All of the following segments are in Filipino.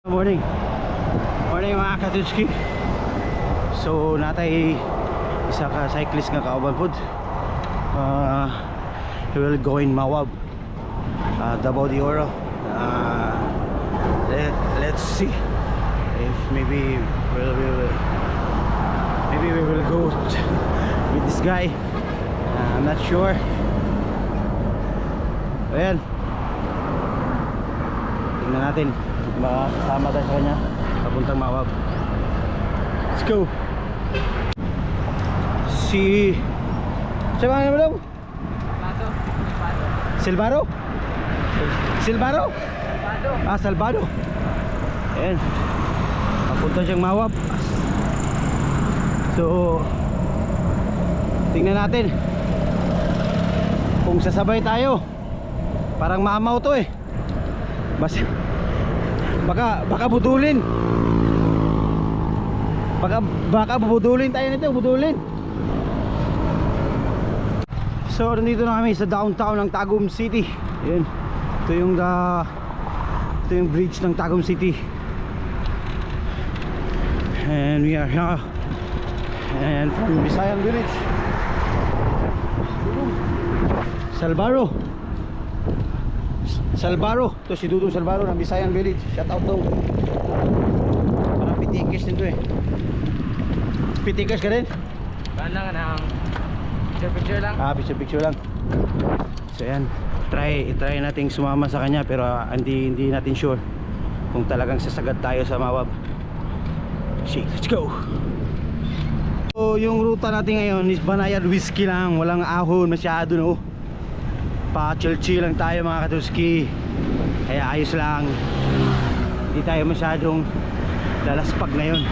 Morning. Morning mga katutski. So natay isa ka cyclist nga kauban pod. He will go in Mawab, Davao de Oro. Let's see if maybe we will go with this guy. I'm not sure. Ayan, tingnan natin baka sasama tayo sa kanya papuntang Mawab. Let's go. Siya ba naman? Silvaro? Silvaro? Salvado. Ayan, papunta siyang Mawab. So tingnan natin kung sasabay tayo. Parang mamaw to eh. Baka budulin. Baka bubudulin tayo nito, budulin. So nandito na kami sa downtown ng Tagum City. Ayan. Ito yung bridge ng Tagum City. And we are here. And from Visayan Village, Salvaro. Ito si Dudong Salvaro ng Visayan Village. Shout out daw. Parang pitikis nito eh. Pitikis ka rin? Saan lang ng picture lang? Picture lang. So yan, try nating sumama sa kanya, pero hindi natin sure kung talagang sasagad tayo sa Mawab. Shit, let's go. So yung ruta natin ngayon is Banayad Whiskey lang. Walang ahon masyado, no? Pa chill lang tayo mga katuski. Kaya ayos lang. Hindi tayo masyadong lalaspag na yun.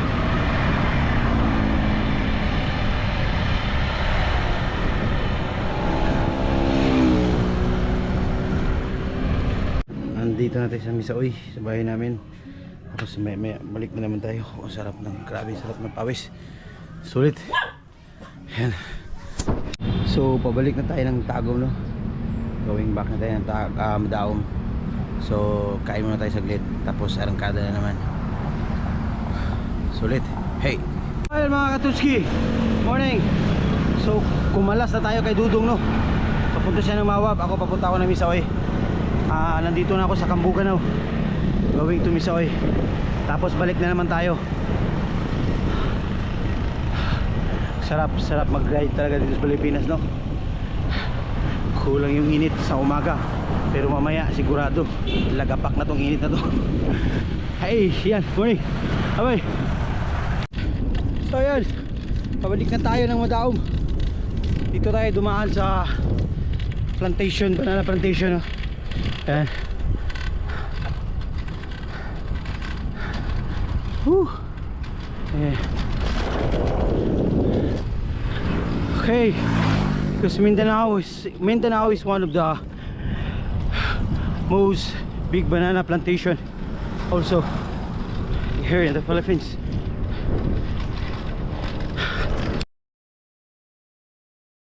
Nandito natin sa Misaoy, sa bahay namin. Tapos may balik na naman tayo. Oh, sarap ng, grabe sarap ng pawis. Sulit. Yan. So pabalik na tayo ng Tagum, no? Going back na tayo ng Daum. So kain muna tayo saglit, tapos arangkada na naman. Sulit. Hey. Ayun mga katutski, morning. So kumalas na tayo kay Dudong, no? Papunta siya ng Mawab, ako papunta ako ng Misaoy. Nandito na ako sa Kambugan, no? Going to Misaoy. Tapos balik na naman tayo. Sarap mag-ride talaga dito sa Pilipinas, no? Kulang yung init sa umaga, pero mamaya sigurado lagapak na tong init na to. Hey, yan, morning. Abay. So yan, pabalik na tayo ng Madaum. Dito tayo dumaan sa plantation, banana plantation, no? Yan. Okay, because Mindanao is one of the most big banana plantation also here in the Philippines.